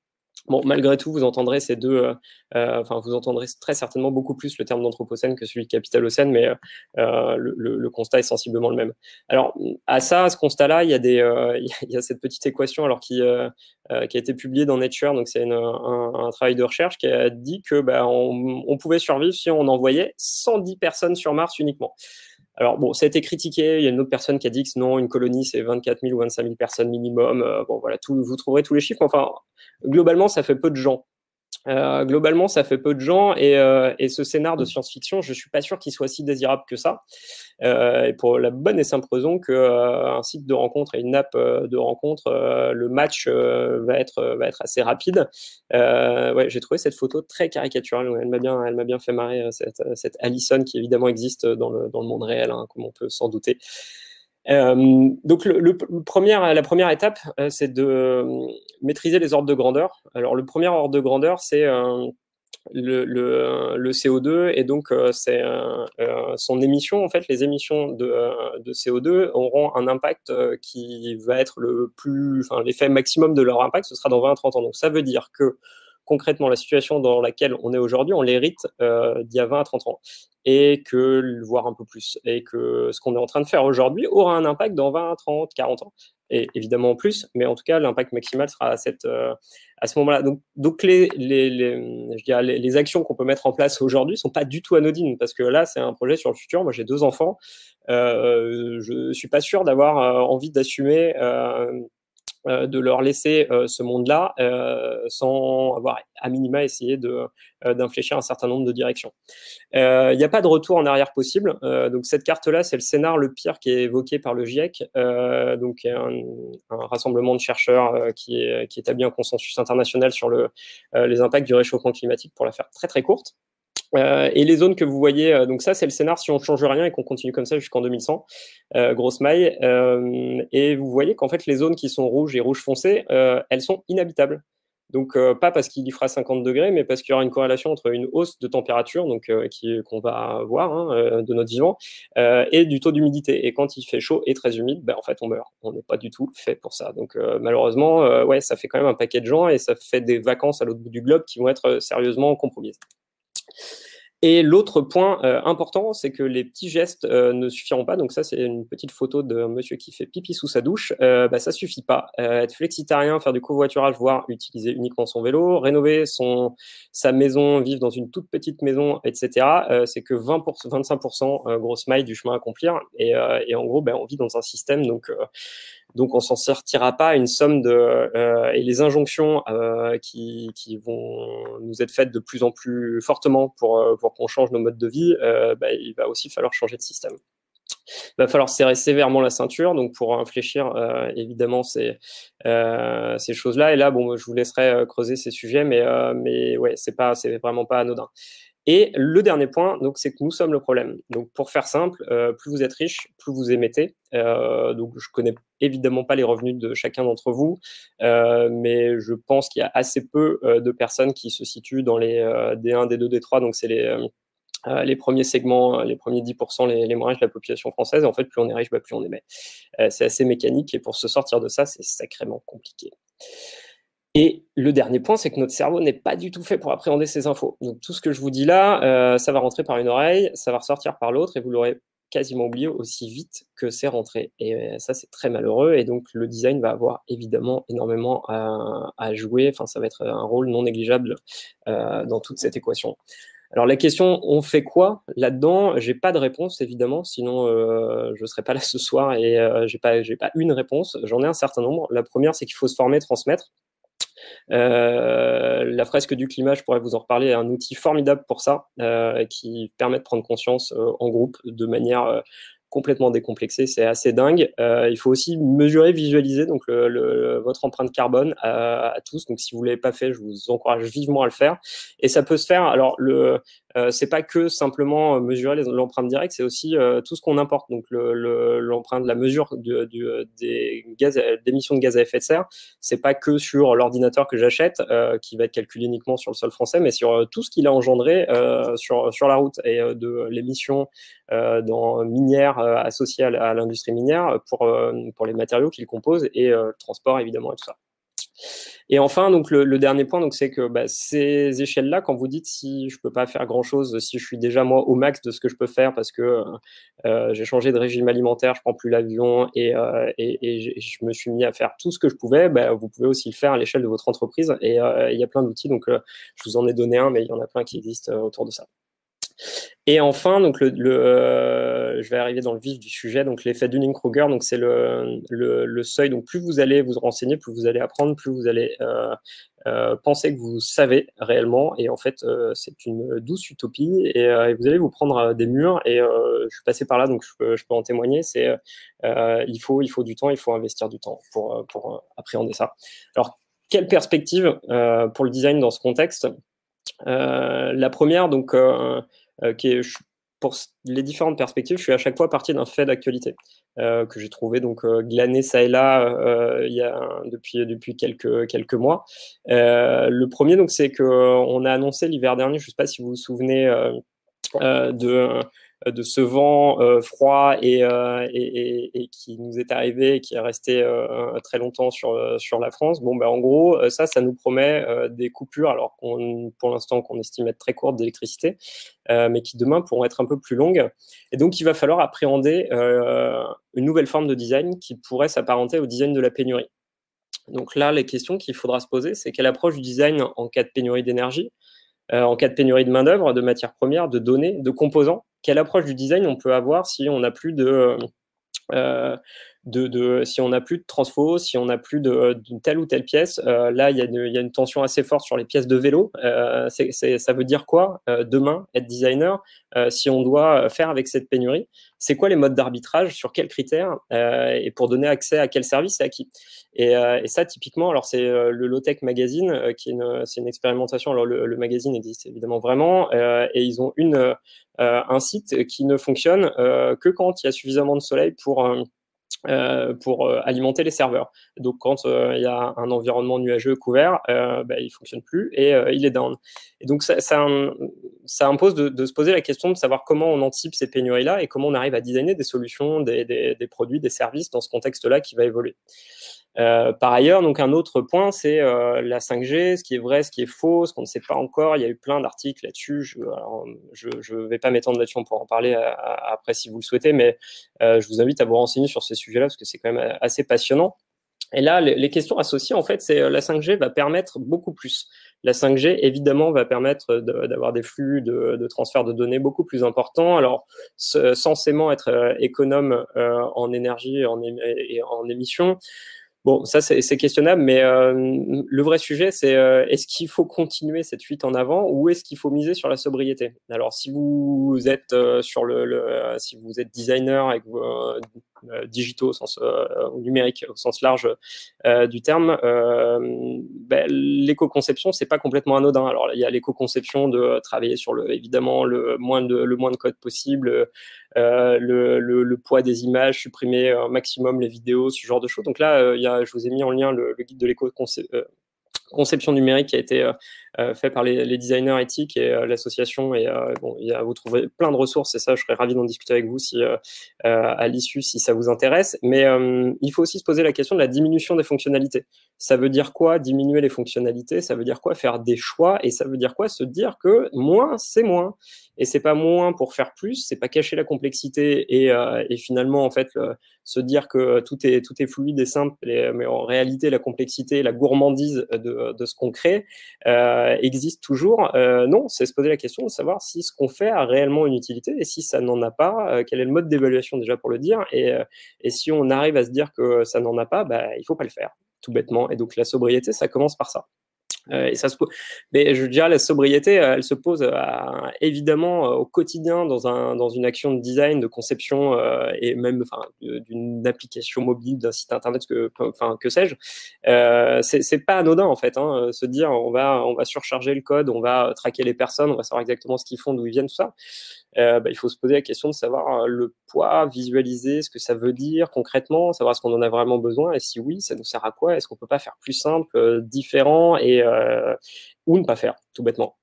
Bon, malgré tout, vous entendrez ces deux, enfin, vous entendrez très certainement beaucoup plus le terme d'anthropocène que celui de capitalocène, mais le constat est sensiblement le même. Alors, à ce constat-là, il y a il y a cette petite équation, alors qui a été publiée dans Nature, donc c'est un travail de recherche qui a dit que on pouvait survivre si on envoyait 110 personnes sur Mars uniquement. Alors, bon, ça a été critiqué. Il y a une autre personne qui a dit que non, une colonie, c'est 24 000 ou 25 000 personnes minimum. Bon, voilà, vous trouverez tous les chiffres. Enfin, globalement, ça fait peu de gens. Globalement, ça fait peu de gens et ce scénar de science-fiction, je suis pas sûr qu'il soit si désirable que ça. Et pour la bonne et simple raison que un site de rencontre et une app de rencontre, le match va être assez rapide. Ouais, j'ai trouvé cette photo très caricaturale. Elle m'a bien fait marrer, cette Allison qui évidemment existe dans le monde réel, hein, comme on peut s'en douter. Donc la première étape, c'est de maîtriser les ordres de grandeur. Alors le premier ordre de grandeur, c'est le CO2 et donc c'est son émission. En fait, les émissions de CO2 auront un impact qui va être l'effet maximum de leur impact, ce sera dans 20 à 30 ans. Donc ça veut dire que concrètement, la situation dans laquelle on est aujourd'hui, on l'hérite d'il y a 20 à 30 ans, et voire un peu plus, et que ce qu'on est en train de faire aujourd'hui aura un impact dans 20, 30, 40 ans, et évidemment en plus, mais en tout cas, l'impact maximal sera à ce moment-là. Donc je dirais, les actions qu'on peut mettre en place aujourd'hui ne sont pas du tout anodines, parce que là, c'est un projet sur le futur. Moi, j'ai 2 enfants. Je ne suis pas sûr d'avoir envie d'assumer de leur laisser ce monde-là sans avoir à minima essayé d'infléchir un certain nombre de directions. Il n'y a pas de retour en arrière possible. Donc cette carte-là, c'est le scénar le pire qui est évoqué par le GIEC, donc un rassemblement de chercheurs qui établit un consensus international sur les impacts du réchauffement climatique, pour la faire très très courte. Et les zones que vous voyez, donc ça c'est le scénar si on ne change rien et qu'on continue comme ça jusqu'en 2100, grosse maille. Et vous voyez qu'en fait les zones qui sont rouges et rouge foncé, elles sont inhabitables. Donc pas parce qu'il y fera 50 degrés, mais parce qu'il y aura une corrélation entre une hausse de température, donc qu'on va voir de notre vivant, et du taux d'humidité. Et quand il fait chaud et très humide, en fait on meurt. On n'est pas du tout fait pour ça. Donc malheureusement, ouais, ça fait quand même un paquet de gens et ça fait des vacances à l'autre bout du globe qui vont être sérieusement compromises. Et l'autre point important, c'est que les petits gestes ne suffiront pas. Donc ça, c'est une petite photo d'un monsieur qui fait pipi sous sa douche. Ça suffit pas. Être flexitarien, faire du covoiturage, voire utiliser uniquement son vélo, rénover sa maison, vivre dans une toute petite maison, etc. C'est que 25% grosse maille du chemin à accomplir. Et en gros, on vit dans un système, donc on s'en sortira pas. Une somme et les injonctions qui vont nous être faites de plus en plus fortement pour qu'on change nos modes de vie, il va aussi falloir changer de système. Il va falloir serrer sévèrement la ceinture, donc pour infléchir évidemment ces choses-là. Et là, bon, je vous laisserai creuser ces sujets, mais ouais, c'est vraiment pas anodin. Et le dernier point, donc, c'est que nous sommes le problème. Donc, pour faire simple, plus vous êtes riche, plus vous émettez. Donc, je connais évidemment pas les revenus de chacun d'entre vous, mais je pense qu'il y a assez peu de personnes qui se situent dans les D1, D2, D3. Donc, c'est les premiers segments, les premiers 10%, les moins riches de la population française. Et en fait, plus on est riche, plus on émet. C'est assez mécanique. Et pour se sortir de ça, c'est sacrément compliqué. Et le dernier point, c'est que notre cerveau n'est pas du tout fait pour appréhender ces infos. Donc tout ce que je vous dis là, ça va rentrer par une oreille, ça va ressortir par l'autre, et vous l'aurez quasiment oublié aussi vite que c'est rentré. Et ça, c'est très malheureux. Et donc le design va avoir évidemment énormément à jouer. Enfin, ça va être un rôle non négligeable dans toute cette équation. Alors la question, on fait quoi là-dedans? J'ai pas de réponse évidemment, sinon je serais pas là ce soir et j'ai pas une réponse. J'en ai un certain nombre. La première, c'est qu'il faut se former, transmettre. La fresque du climat, je pourrais vous en reparler, est un outil formidable pour ça, qui permet de prendre conscience en groupe de manière complètement décomplexée. C'est assez dingue. Il faut aussi mesurer, visualiser donc votre empreinte carbone à tous. Donc si vous ne l'avez pas fait, je vous encourage vivement à le faire. Et ça peut se faire. Alors c'est pas que simplement mesurer l'empreinte directe, c'est aussi tout ce qu'on importe. Donc l'empreinte, la mesure des gaz, d'émissions de gaz à effet de serre, c'est pas que sur l'ordinateur que j'achète, qui va être calculé uniquement sur le sol français, mais sur tout ce qu'il a engendré sur la route, et de l'émission minière associée à l'industrie minière pour les matériaux qu'il compose, et le transport évidemment et tout ça. Et enfin, donc le dernier point, donc c'est que ces échelles-là, quand vous dites si je peux pas faire grand-chose, si je suis déjà moi au max de ce que je peux faire parce que j'ai changé de régime alimentaire, je prends plus l'avion et je me suis mis à faire tout ce que je pouvais, vous pouvez aussi le faire à l'échelle de votre entreprise. Et il y a plein d'outils, donc je vous en ai donné un, mais il y en a plein qui existent autour de ça. Et enfin, donc je vais arriver dans le vif du sujet. Donc l'effet Dunning-Kruger, donc c'est le seuil. Donc plus vous allez vous renseigner, plus vous allez apprendre, plus vous allez penser que vous savez réellement. Et en fait, c'est une douce utopie. Et vous allez vous prendre des murs. Et je suis passé par là, donc je peux en témoigner. C'est il faut du temps, il faut investir du temps pour appréhender ça. Alors quelle perspective pour le design dans ce contexte? La première, donc qui est, pour les différentes perspectives, je suis à chaque fois parti d'un fait d'actualité que j'ai trouvé donc glané ça et là depuis quelques mois. Le premier, donc, c'est qu'on a annoncé l'hiver dernier, je ne sais pas si vous vous souvenez de ce vent froid et qui nous est arrivé et qui est resté très longtemps sur la France. Bon, en gros, ça nous promet des coupures, alors pour l'instant qu'on estime être très courtes d'électricité, mais qui demain pourront être un peu plus longues. Et donc, il va falloir appréhender une nouvelle forme de design qui pourrait s'apparenter au design de la pénurie. Donc là, les questions qu'il faudra se poser, c'est quelle approche du design en cas de pénurie d'énergie, en cas de pénurie de main-d'œuvre, de matières premières, de données, de composants. Quelle approche du design on peut avoir si on n'a plus si on n'a plus de transfo, si on n'a plus d'une telle ou telle pièce. Là, il y a une tension assez forte sur les pièces de vélo. Ça veut dire quoi demain, être designer, si on doit faire avec cette pénurie? C'est quoi les modes d'arbitrage, sur quels critères, et pour donner accès à quel service et à qui? Et ça, typiquement, alors c'est le Low-Tech Magazine, c'est une expérimentation. Alors le magazine existe évidemment vraiment, et ils ont un site qui ne fonctionne que quand il y a suffisamment de soleil pour alimenter les serveurs. Donc, quand il y a un environnement nuageux couvert, il ne fonctionne plus et il est down. Et donc, ça impose de se poser la question de savoir comment on anticipe ces pénuries-là et comment on arrive à designer des solutions, des produits, des services dans ce contexte-là qui va évoluer. Par ailleurs, donc un autre point, c'est la 5G, ce qui est vrai, ce qui est faux, ce qu'on ne sait pas encore. Il y a eu plein d'articles là-dessus. Je vais pas m'étendre là-dessus, on pourra en parler après si vous le souhaitez, mais je vous invite à vous renseigner sur ces sujets-là parce que c'est quand même assez passionnant. Et là, les questions associées, en fait, c'est la 5G va permettre beaucoup plus. La 5G, évidemment, va permettre d'avoir des flux de transfert de données beaucoup plus importants. Alors, censément être économe en énergie et en émissions. Bon, ça, c'est questionnable, mais le vrai sujet, c'est est-ce qu'il faut continuer cette fuite en avant ou est-ce qu'il faut miser sur la sobriété? Alors, si vous êtes si vous êtes designer avec digitaux au sens numérique au sens large du terme, l'éco-conception, c'est pas complètement anodin. Alors, il y a l'éco-conception de travailler sur évidemment le moins de code possible, le poids des images, supprimer un maximum les vidéos, ce genre de choses. Donc là, je vous ai mis en lien le guide de l'éco-conception numérique qui a été fait par les designers éthiques et l'association. Et bon, vous trouverez plein de ressources, et ça, je serais ravi d'en discuter avec vous si, à l'issue, si ça vous intéresse. Mais il faut aussi se poser la question de la diminution des fonctionnalités. Ça veut dire quoi, diminuer les fonctionnalités? Ça veut dire quoi, faire des choix? Et ça veut dire quoi, se dire que moins, c'est moins. Et c'est pas moins pour faire plus, c'est pas cacher la complexité et finalement, en fait, se dire que tout est fluide et simple, mais en réalité, la complexité, la gourmandise de ce qu'on crée existe toujours. Non, c'est se poser la question de savoir si ce qu'on fait a réellement une utilité, et si ça n'en a pas, quel est le mode d'évaluation déjà pour le dire, et si on arrive à se dire que ça n'en a pas, bah, il faut pas le faire, tout bêtement. Et donc la sobriété, ça commence par ça. Et ça se pose. Mais je dirais la sobriété, elle se pose évidemment au quotidien dans une action de design, de conception et même d'une application mobile, d'un site internet, que sais-je. C'est pas anodin en fait, hein, se dire on va surcharger le code, on va traquer les personnes, on va savoir exactement ce qu'ils font, d'où ils viennent, tout ça. Il faut se poser la question de savoir le poids, visualiser ce que ça veut dire concrètement, savoir est-ce qu'on en a vraiment besoin, et si oui, ça nous sert à quoi? Est-ce qu'on peut pas faire plus simple, différent, ou ne pas faire, tout bêtement.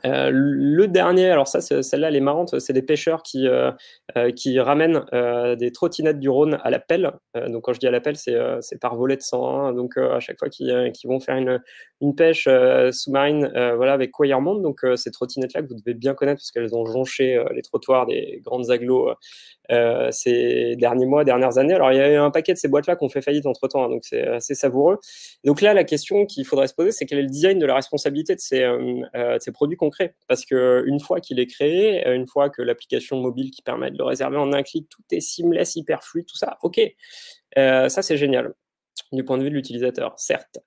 Le dernier, alors ça, celle-là, elle est marrante, c'est des pêcheurs qui ramènent des trottinettes du Rhône à la pelle. Donc quand je dis à la pelle, c'est par volet de 101. Donc à chaque fois qu'ils vont faire une pêche sous-marine, voilà, avec quoi ils remontent. Donc ces trottinettes-là que vous devez bien connaître parce qu'elles ont jonché les trottoirs des grandes agglos ces derniers mois, dernières années. Alors il y a eu un paquet de ces boîtes-là qui ont fait faillite entre-temps, hein, donc c'est assez savoureux. Et donc là, la question qu'il faudrait se poser, c'est quel est le design de la responsabilité de ces produits concrets. Parce qu'une fois qu'il est créé, une fois que l'application mobile qui permet de le réserver en un clic, tout est seamless, hyper fluide, tout ça, ok, ça c'est génial du point de vue de l'utilisateur, certes.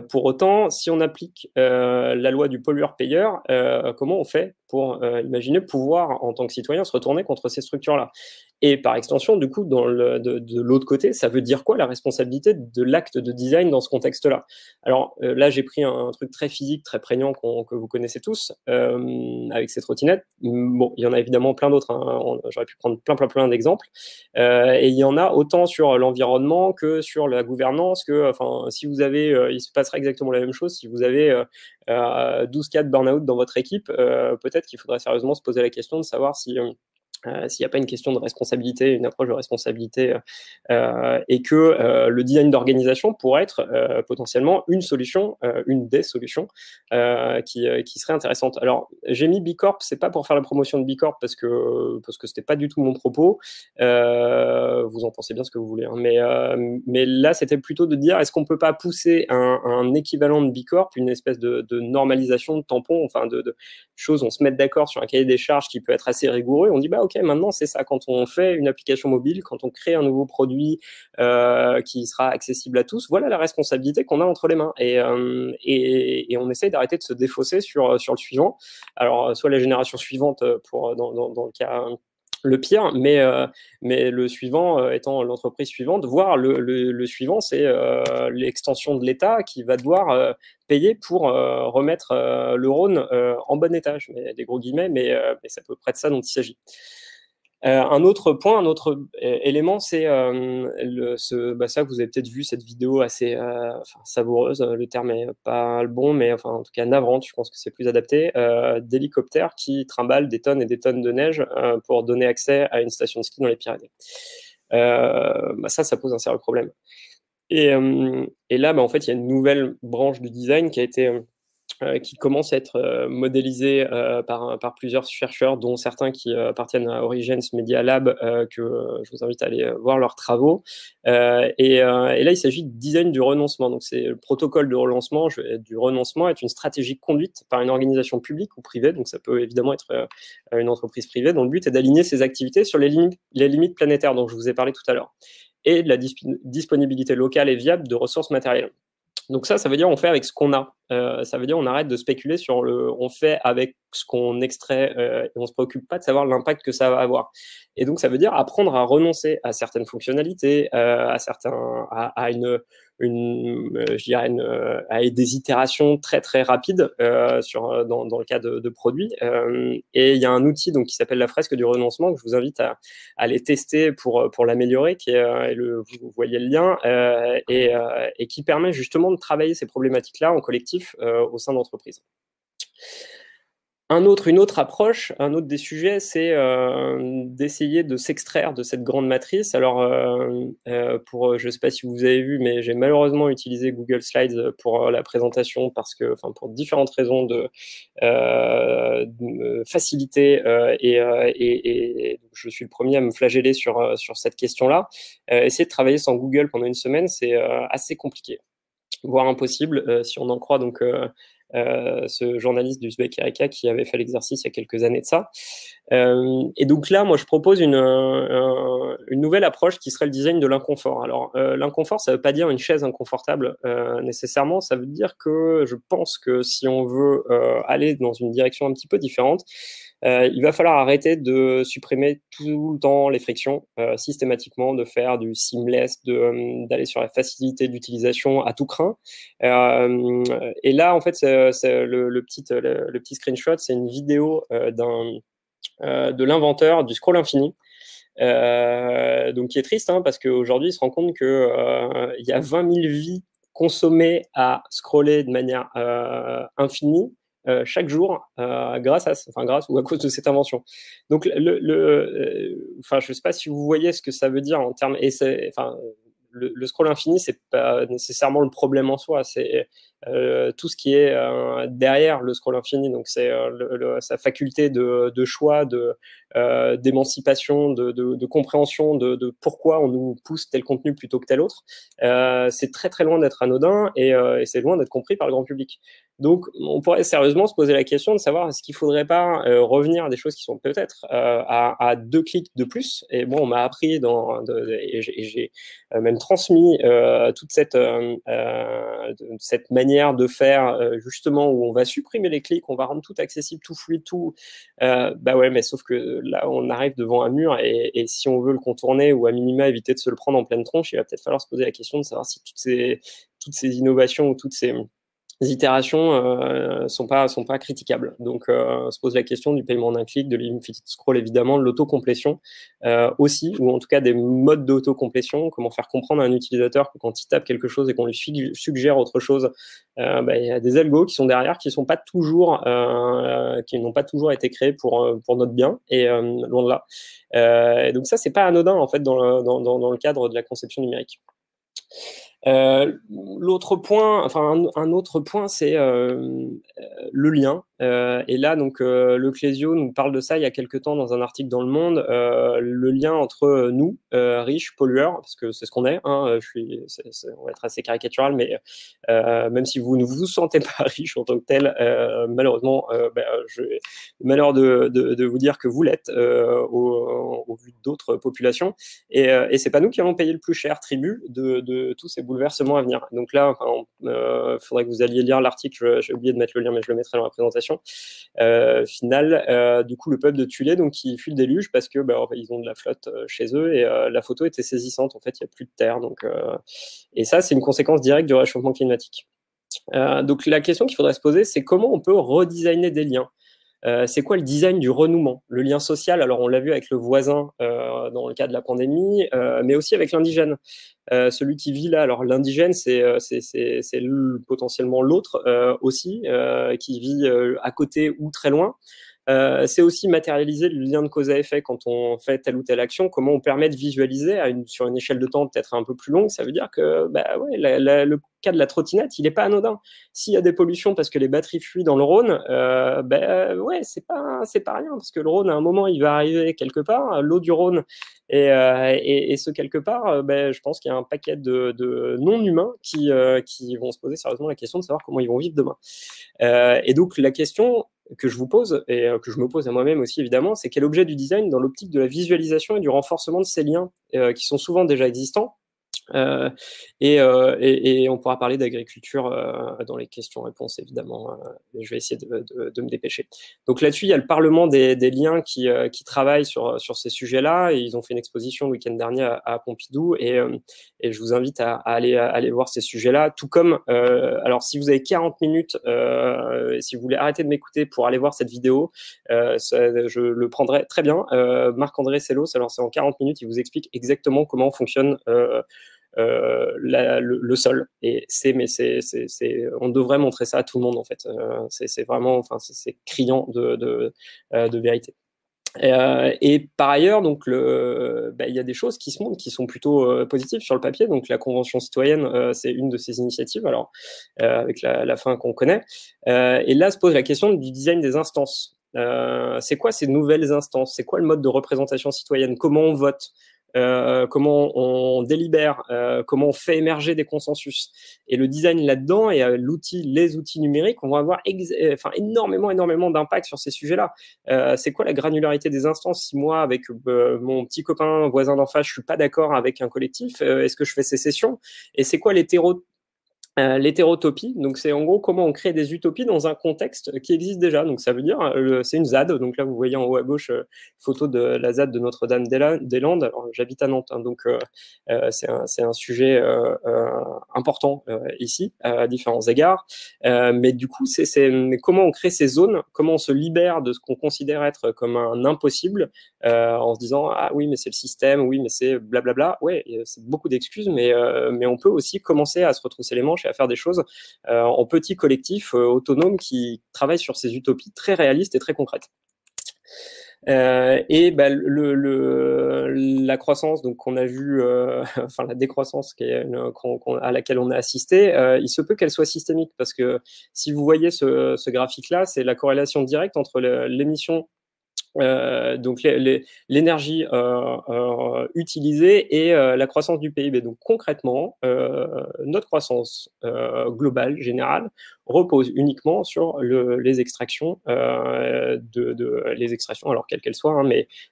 Pour autant, si on applique la loi du pollueur-payeur, comment on fait pour imaginer pouvoir, en tant que citoyen, se retourner contre ces structures-là? Et par extension, du coup, de l'autre côté, ça veut dire quoi la responsabilité de l'acte de design dans ce contexte-là? Alors là, j'ai pris un truc très physique, très prégnant que vous connaissez tous, avec ces trottinettes. Bon, il y en a évidemment plein d'autres, hein. J'aurais pu prendre plein d'exemples. Et il y en a autant sur l'environnement que sur la gouvernance, que si vous avez, il se passerait exactement la même chose si vous avez 12 cas de burn-out dans votre équipe, peut-être qu'il faudrait sérieusement se poser la question de savoir s'il n'y a pas une question de responsabilité, une approche de responsabilité, et que le design d'organisation pourrait être potentiellement une solution, une des solutions qui serait intéressante. Alors, j'ai mis B Corp, c'est pas pour faire la promotion de B Corp parce que c'était pas du tout mon propos. Vous en pensez bien ce que vous voulez, hein, mais là, c'était plutôt de dire est-ce qu'on peut pas pousser un équivalent de B Corp, une espèce de normalisation, de tampon, enfin de choses, on se met d'accord sur un cahier des charges qui peut être assez rigoureux, on dit bah ok, maintenant c'est ça, quand on fait une application mobile, quand on crée un nouveau produit qui sera accessible à tous, voilà la responsabilité qu'on a entre les mains, et on essaye d'arrêter de se défausser sur le suivant. Alors soit la génération suivante dans le cas le pire, mais le suivant étant l'entreprise suivante, voire le suivant, c'est l'extension de l'État qui va devoir payer pour remettre le Rhône en bon état. Je mets des gros guillemets, mais c'est à peu près de ça dont il s'agit. Un autre point, un autre élément, c'est ça, vous avez peut-être vu cette vidéo assez savoureuse, le terme est pas le bon, mais en tout cas navrante, je pense que c'est plus adapté, d'hélicoptères qui trimballent des tonnes et des tonnes de neige pour donner accès à une station de ski dans les Pyrénées. Ça pose un sérieux problème. Et là, en fait, il y a une nouvelle branche du design qui commence à être modélisé par plusieurs chercheurs, dont certains qui appartiennent à Origins Media Lab, que je vous invite à aller voir leurs travaux. Et là, il s'agit de design du renoncement. Donc, c'est le protocole de relancement du renoncement est une stratégie conduite par une organisation publique ou privée. Donc, ça peut évidemment être une entreprise privée dont le but est d'aligner ses activités sur les limites planétaires dont je vous ai parlé tout à l'heure, et de la disponibilité locale et viable de ressources matérielles. Donc ça veut dire on fait avec ce qu'on a. Ça veut dire on arrête de spéculer sur on fait avec ce qu'on extrait et on se préoccupe pas de savoir l'impact que ça va avoir. Et donc ça veut dire apprendre à renoncer à certaines fonctionnalités, à des itérations très très rapides dans le cas de produits. Et il y a un outil donc qui s'appelle la fresque du renoncement que je vous invite à aller tester pour l'améliorer, vous voyez le lien, et qui permet justement de travailler ces problématiques-là en collectif au sein d'entreprises. Une autre approche, un autre des sujets, c'est d'essayer de s'extraire de cette grande matrice. Alors, je ne sais pas si vous avez vu, mais j'ai malheureusement utilisé Google Slides pour la présentation parce que, enfin, pour différentes raisons de facilité et je suis le premier à me flageller sur cette question-là. Essayer de travailler sans Google pendant une semaine, c'est assez compliqué, voire impossible, si on en croit donc ce journaliste d'Uzbek Erika qui avait fait l'exercice il y a quelques années de ça. Et donc là, moi, je propose une nouvelle approche qui serait le design de l'inconfort. Alors, l'inconfort, ça ne veut pas dire une chaise inconfortable nécessairement, ça veut dire que je pense que si on veut aller dans une direction un petit peu différente, il va falloir arrêter de supprimer tout le temps les frictions systématiquement, de faire du seamless, d'aller sur la facilité d'utilisation à tout crin. Et là, en fait, le petit screenshot, c'est une vidéo de l'inventeur du scroll infini. Donc qui est triste parce qu'aujourd'hui il se rend compte que il y a 20 000 vies consommées à scroller de manière infinie chaque jour grâce ou à cause de cette invention. Donc je sais pas si vous voyez ce que ça veut dire en termes le scroll infini, c'est pas nécessairement le problème en soi, c'est tout ce qui est derrière le scroll infini. Donc c'est sa faculté de choix, d'émancipation, de compréhension de pourquoi on nous pousse tel contenu plutôt que tel autre. C'est très très loin d'être anodin et c'est loin d'être compris par le grand public. Donc, on pourrait sérieusement se poser la question de savoir est-ce qu'il ne faudrait pas revenir à des choses qui sont peut-être à 2 clics de plus. Et bon, on m'a appris et j'ai même transmis toute cette manière de faire justement où on va supprimer les clics, on va rendre tout accessible, tout fluide, tout. Bah ouais, mais sauf que là, on arrive devant un mur et si on veut le contourner ou à minima éviter de se le prendre en pleine tronche, il va peut-être falloir se poser la question de savoir si toutes ces innovations ou toutes ces itérations sont pas critiquables. Donc, on se pose la question du paiement d'un clic, de l'infinite scroll évidemment, de l'autocomplétion aussi, ou en tout cas des modes d'autocomplétion, comment faire comprendre à un utilisateur que quand il tape quelque chose et qu'on lui suggère autre chose, il y a des algos qui sont derrière, qui n'ont pas toujours été créés pour notre bien, et loin de là. Donc ça, c'est pas anodin en fait dans le cadre de la conception numérique. L'autre point, un autre point, c'est le lien. Et là, donc, Le Clésio nous parle de ça il y a quelques temps dans un article dans Le Monde. Le lien entre nous, riches, pollueurs, parce que c'est ce qu'on est. On va être assez caricatural, mais même si vous ne vous sentez pas riche en tant que tel, malheureusement, j'ai le malheur de vous dire que vous l'êtes au vu d'autres populations. Et c'est pas nous qui allons payer le plus cher tribut de tous ces bouleversements à venir. Donc là, faudrait que vous alliez lire l'article. J'ai oublié de mettre le lien, mais je le mettrai dans la présentation finale. Du coup, le peuple de Tulé, donc qui fuit le déluge parce que ils ont de la flotte chez eux et la photo était saisissante. En fait, il n'y a plus de terre. Donc, et ça, c'est une conséquence directe du réchauffement climatique. Donc la question qu'il faudrait se poser, c'est comment on peut redesigner des liens. C'est quoi le design du renouement? Le lien social, alors on l'a vu avec le voisin dans le cas de la pandémie, mais aussi avec l'indigène. Celui qui vit là, alors l'indigène, c'est potentiellement l'autre aussi, qui vit à côté ou très loin. C'est aussi matérialiser le lien de cause à effet quand on fait telle ou telle action, comment on permet de visualiser sur une échelle de temps peut-être un peu plus longue. Ça veut dire que le cas de la trottinette, il n'est pas anodin. S'il y a des pollutions parce que les batteries fuient dans le Rhône, c'est pas rien, parce que le Rhône, à un moment, il va arriver quelque part, l'eau du Rhône, et ce quelque part, je pense qu'il y a un paquet de non-humains qui vont se poser sérieusement la question de savoir comment ils vont vivre demain. Et donc la question que je vous pose, et que je me pose à moi-même aussi évidemment, c'est quel objet du design dans l'optique de la visualisation et du renforcement de ces liens qui sont souvent déjà existants. Et on pourra parler d'agriculture dans les questions-réponses, évidemment. Je vais essayer de me dépêcher. Donc là-dessus, il y a le Parlement des liens qui travaille sur ces sujets-là. Et ils ont fait une exposition le week-end dernier à Pompidou. Et je vous invite à aller voir ces sujets-là. Tout comme, alors si vous avez 40 minutes, si vous voulez arrêter de m'écouter pour aller voir cette vidéo, je le prendrai très bien. Marc-André Sellos, alors c'est en 40 minutes, il vous explique exactement comment fonctionne le sol. Et on devrait montrer ça à tout le monde en fait. C'est vraiment, enfin, c'est criant de vérité. Et par ailleurs, donc il y a des choses qui se montrent, qui sont plutôt positives sur le papier. Donc la Convention citoyenne, c'est une de ces initiatives, alors avec la fin qu'on connaît. Et là se pose la question du design des instances. C'est quoi ces nouvelles instances? C'est quoi le mode de représentation citoyenne? Comment on vote? Comment on délibère, comment on fait émerger des consensus. Et le design là-dedans et les outils numériques, on va avoir énormément d'impact sur ces sujets-là. C'est quoi la granularité des instances? Si moi, avec mon petit copain voisin d'en face, je suis pas d'accord avec un collectif, est-ce que je fais sécession? Et c'est quoi l'hétérotopie? Donc c'est en gros comment on crée des utopies dans un contexte qui existe déjà. Donc ça veut dire, c'est une ZAD. Donc là vous voyez en haut à gauche photo de la ZAD de Notre-Dame-des-Landes. Alors j'habite à Nantes, hein, donc c'est un sujet important ici à différents égards. Mais du coup c'est comment on crée ces zones, comment on se libère de ce qu'on considère être comme un impossible en se disant ah oui mais c'est le système, oui mais c'est blablabla. Ouais, c'est beaucoup d'excuses, mais on peut aussi commencer à se retrousser les manches et à faire des choses en petits collectifs autonomes qui travaillent sur ces utopies très réalistes et très concrètes. Et la croissance, donc qu'on a vu, enfin la décroissance à laquelle on a assisté, il se peut qu'elle soit systémique parce que si vous voyez ce graphique-là, c'est la corrélation directe entre l'émission donc l'énergie utilisée et la croissance du PIB. Donc concrètement, notre croissance globale, générale, repose uniquement sur les extractions, les extractions, alors quelles qu'elles soient, hein,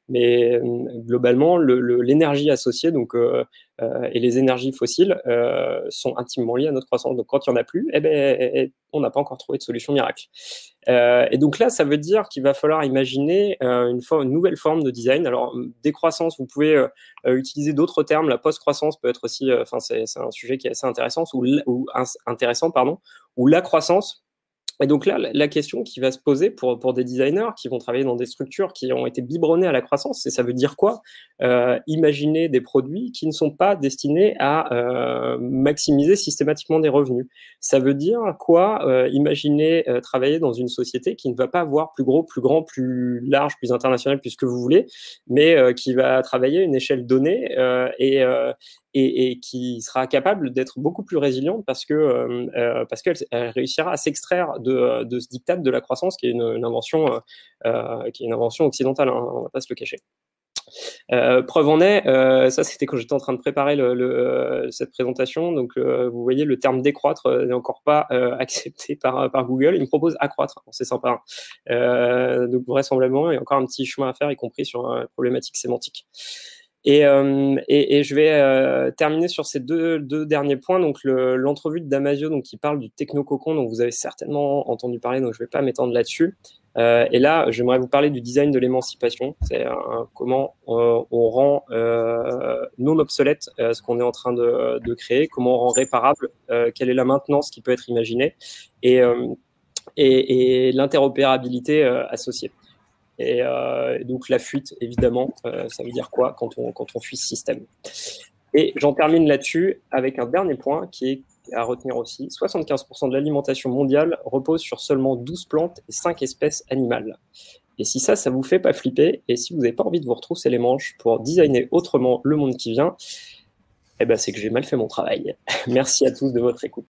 mais globalement, l'énergie associée, donc et les énergies fossiles sont intimement liées à notre croissance. Donc quand il n'y en a plus, on n'a pas encore trouvé de solution miracle. Et donc là, ça veut dire qu'il va falloir imaginer une nouvelle forme de design. Alors, décroissance, vous pouvez utiliser d'autres termes. La post-croissance peut être aussi, c'est un sujet qui est assez intéressant, ou la croissance. Et donc là, la question qui va se poser pour des designers qui vont travailler dans des structures qui ont été biberonnées à la croissance, c'est ça veut dire quoi? Imaginer des produits qui ne sont pas destinés à maximiser systématiquement des revenus. Ça veut dire quoi? Imaginer travailler dans une société qui ne va pas voir plus gros, plus grand, plus large, plus international, plus ce que vous voulez, mais qui va travailler à une échelle donnée et qui sera capable d'être beaucoup plus résiliente parce qu'elle réussira à s'extraire de ce diktat de la croissance qui est une invention occidentale, hein, on ne va pas se le cacher. Preuve en est, ça c'était quand j'étais en train de préparer cette présentation, donc vous voyez le terme décroître n'est encore pas accepté par Google, il me propose accroître, c'est sympa, hein. Donc vraisemblablement il y a encore un petit chemin à faire, y compris sur la problématique sémantique. Et je vais terminer sur ces deux derniers points. Donc l'entrevue de Damasio, donc qui parle du technococon, dont vous avez certainement entendu parler, donc je ne vais pas m'étendre là-dessus. Et là, j'aimerais vous parler du design de l'émancipation. C'est comment on rend non obsolète ce qu'on est en train de créer, comment on rend réparable, quelle est la maintenance qui peut être imaginée, et l'interopérabilité associée. Et donc la fuite, évidemment, ça veut dire quoi quand on fuit ce système? Et j'en termine là-dessus avec un dernier point qui est à retenir aussi. 75% de l'alimentation mondiale repose sur seulement 12 plantes et 5 espèces animales. Et si ça vous fait pas flipper, et si vous n'avez pas envie de vous retrousser les manches pour designer autrement le monde qui vient, c'est que j'ai mal fait mon travail. Merci à tous de votre écoute.